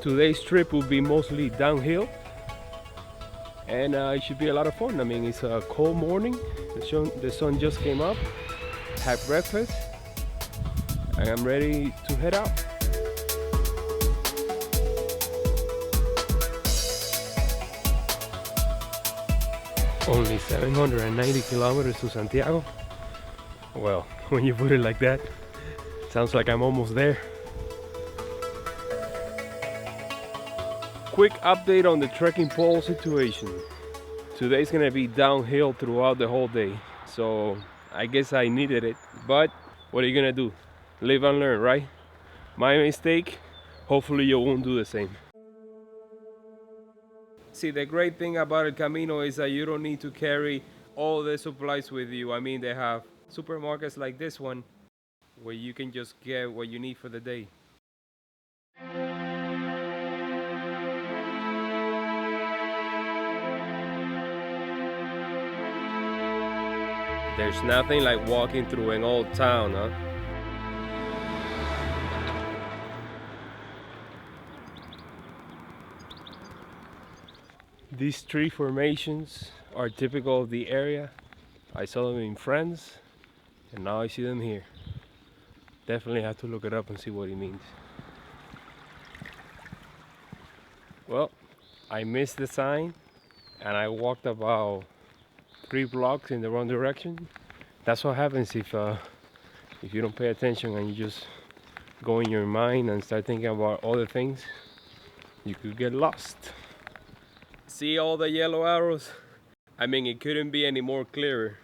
Today's trip will be mostly downhill, and it should be a lot of fun. I mean, it's a cold morning, the sun just came up, had breakfast, and I'm ready to head out. Only 790 kilometers to Santiago. Well, when you put it like that, sounds like I'm almost there. Quick update on the trekking pole situation. Today's gonna be downhill throughout the whole day, so I guess I needed it. But what are you gonna do? Live and learn, right? My mistake, hopefully you won't do the same. See, the great thing about El Camino is that you don't need to carry all the supplies with you. I mean, they have supermarkets like this one where you can just get what you need for the day. There's nothing like walking through an old town, huh? These tree formations are typical of the area. I saw them in France, and now I see them here. Definitely have to look it up and see what it means. Well, I missed the sign, and I walked about 3 blocks in the wrong direction. That's what happens if you don't pay attention and you just go in your mind and start thinking about other things. You could get lost. See all the yellow arrows? I mean, it couldn't be any more clearer.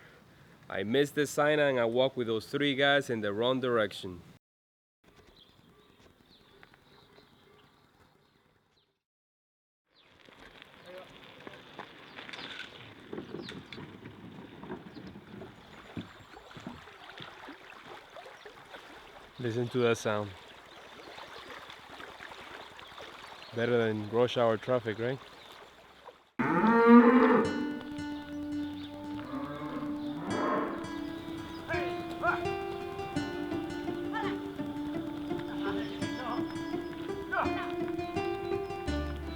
I missed the sign and I walked with those 3 guys in the wrong direction. Listen to that sound. Better than rush hour traffic, right?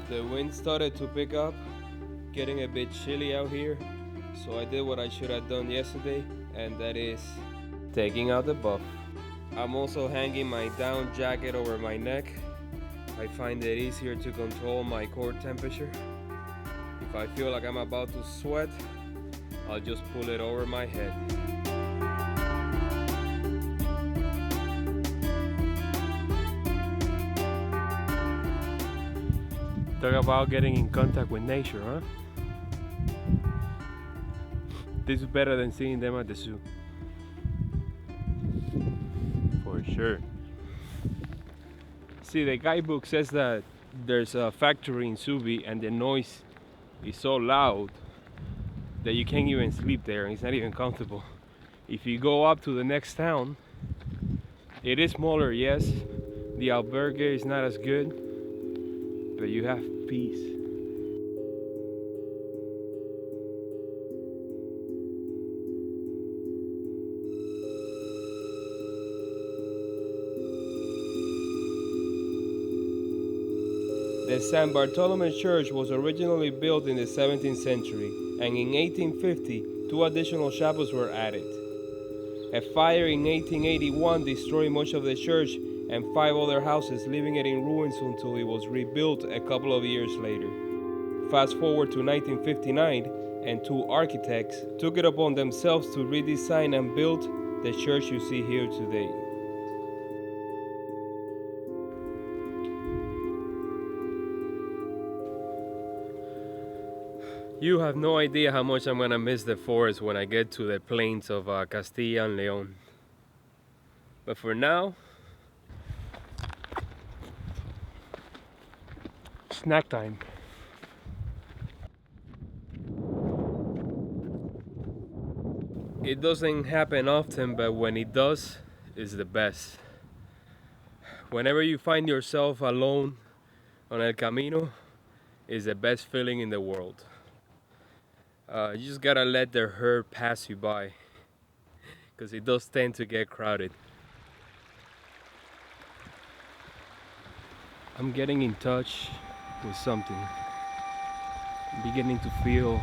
The wind started to pick up, getting a bit chilly out here, so I did what I should have done yesterday, and that is taking out the buff. I'm also hanging my down jacket over my neck. I find it easier to control my core temperature. If I feel like I'm about to sweat, I'll just pull it over my head. Talk about getting in contact with nature, huh? This is better than seeing them at the zoo. For sure. See, the guidebook says that there's a factory in Zubiri and the noise is so loud that you can't even sleep there and it's not even comfortable. If you go up to the next town, it is smaller, yes. The Albergue is not as good, but you have peace. The San Bartolome Church was originally built in the 17th century, and in 1850, 2 additional chapels were added. A fire in 1881 destroyed much of the church and 5 other houses, leaving it in ruins until it was rebuilt a couple of years later. Fast forward to 1959, and 2 architects took it upon themselves to redesign and build the church you see here today. You have no idea how much I'm gonna miss the forest when I get to the plains of Castilla and León. But for now, snack time. It doesn't happen often, but when it does, it's the best. Whenever you find yourself alone on El Camino, it's the best feeling in the world. You just gotta let the herd pass you by, because it does tend to get crowded. I'm getting in touch with something. I'm beginning to feel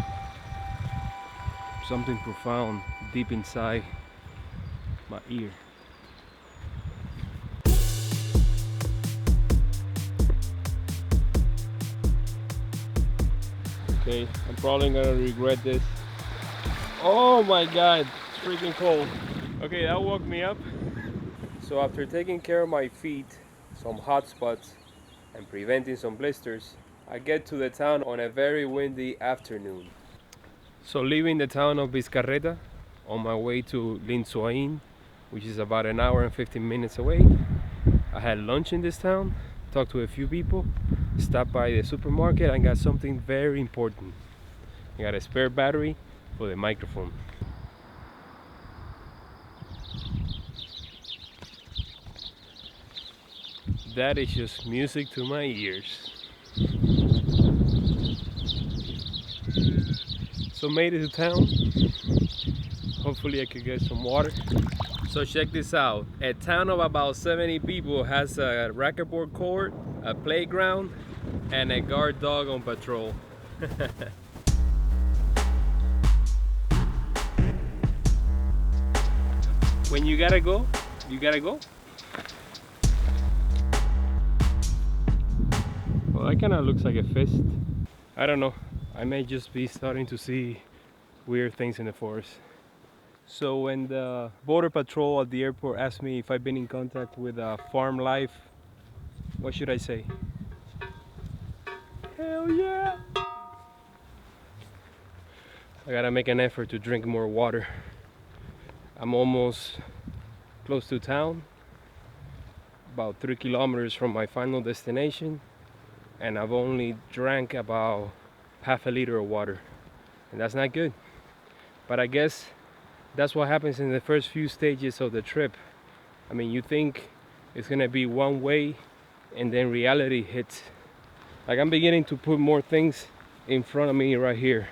something profound deep inside my ear. Okay, I'm probably gonna regret this. Oh my god, it's freaking cold. Okay, that woke me up. So after taking care of my feet, some hot spots, and preventing some blisters, I get to the town on a very windy afternoon. So leaving the town of Vizcarreta on my way to Linzoain, which is about an hour and 15 minutes away. I had lunch in this town, talked to a few people, stopped by the supermarket and got something very important. I got a spare battery for the microphone. That is just music to my ears. So made it to town. Hopefully I could get some water. So check this out. A town of about 70 people has a racquetball court, a playground, and a guard dog on patrol. When you gotta go, you gotta go. Well, that kind of looks like a fist. I don't know. I may just be starting to see weird things in the forest. So when the border patrol at the airport asked me if I've been in contact with farm life, what should I say? Hell yeah! I gotta make an effort to drink more water. I'm almost close to town, about 3 kilometers from my final destination, and I've only drank about half a liter of water, and that's not good. But I guess that's what happens in the first few stages of the trip. I mean, you think it's gonna be one way, and then reality hits. Like, I'm beginning to put more things in front of me right here.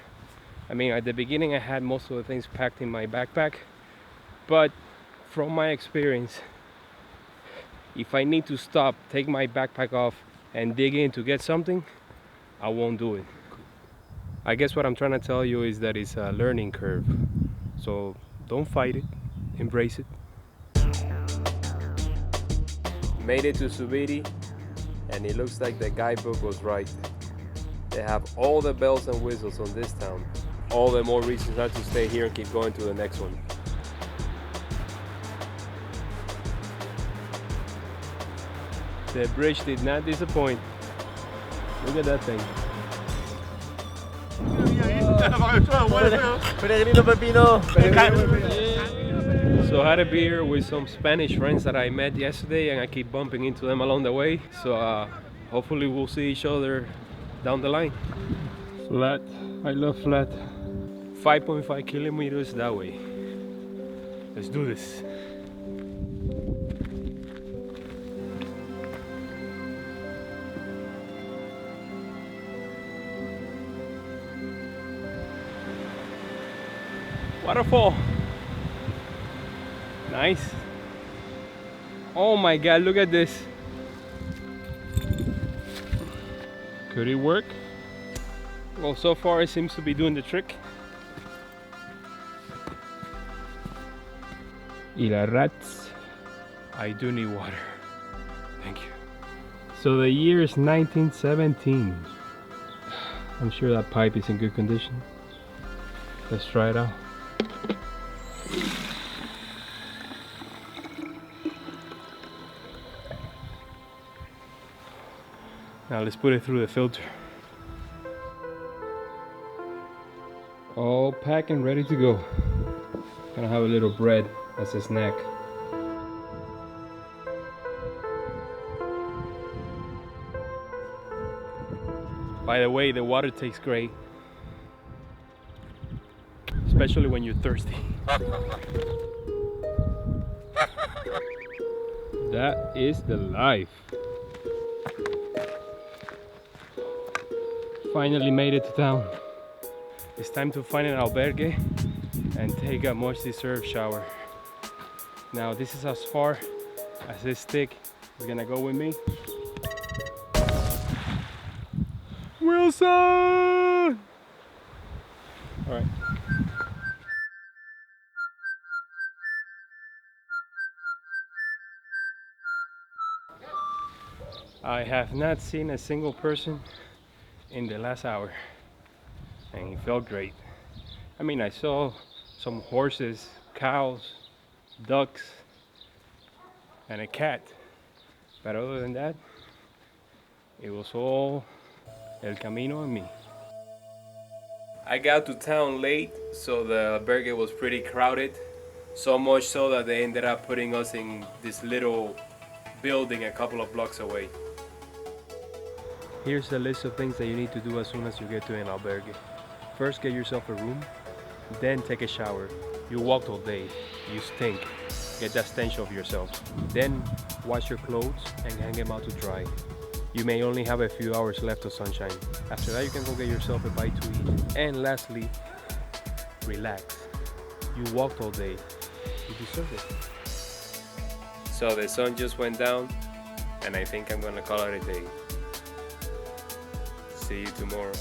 I mean, at the beginning I had most of the things packed in my backpack, but from my experience, if I need to stop, take my backpack off and dig in to get something, I won't do it. I guess what I'm trying to tell you is that it's a learning curve. So don't fight it, embrace it. Made it to Zubiri, and it looks like the guidebook was right. They have all the bells and whistles on this town. All the more reasons not to stay here and keep going to the next one. The bridge did not disappoint. Look at that thing. So I had a beer with some Spanish friends that I met yesterday, and I keep bumping into them along the way. So hopefully we'll see each other down the line. Flat, I love flat. 5.5 kilometers that way. Let's do this. Waterfall. Nice. Oh my god, look at this. Could it work? Well, so far it seems to be doing the trick. Y la rats. I do need water. Thank you. So the year is 1917. I'm sure that pipe is in good condition. Let's try it out. Now let's put it through the filter. All packed and ready to go. Gonna have a little bread as a snack. By the way, the water tastes great, especially when you're thirsty. That is the life. Finally made it to town. It's time to find an albergue and take a much deserved shower. Now this is as far as this stick is gonna go with me. Wilson! All right. I have not seen a single person in the last hour, and it felt great. I mean, I saw some horses, cows, ducks, and a cat, but other than that, it was all El Camino and me. I got to town late, so the albergue was pretty crowded. So much so that they ended up putting us in this little building a couple of blocks away. Here's a list of things that you need to do as soon as you get to an albergue. First, get yourself a room, then take a shower. You walked all day, you stink. Get that stench off yourself. Then wash your clothes and hang them out to dry. You may only have a few hours left of sunshine. After that, you can go get yourself a bite to eat. And lastly, relax. You walked all day. You deserve it. So the sun just went down, and I think I'm gonna call it a day. See you tomorrow.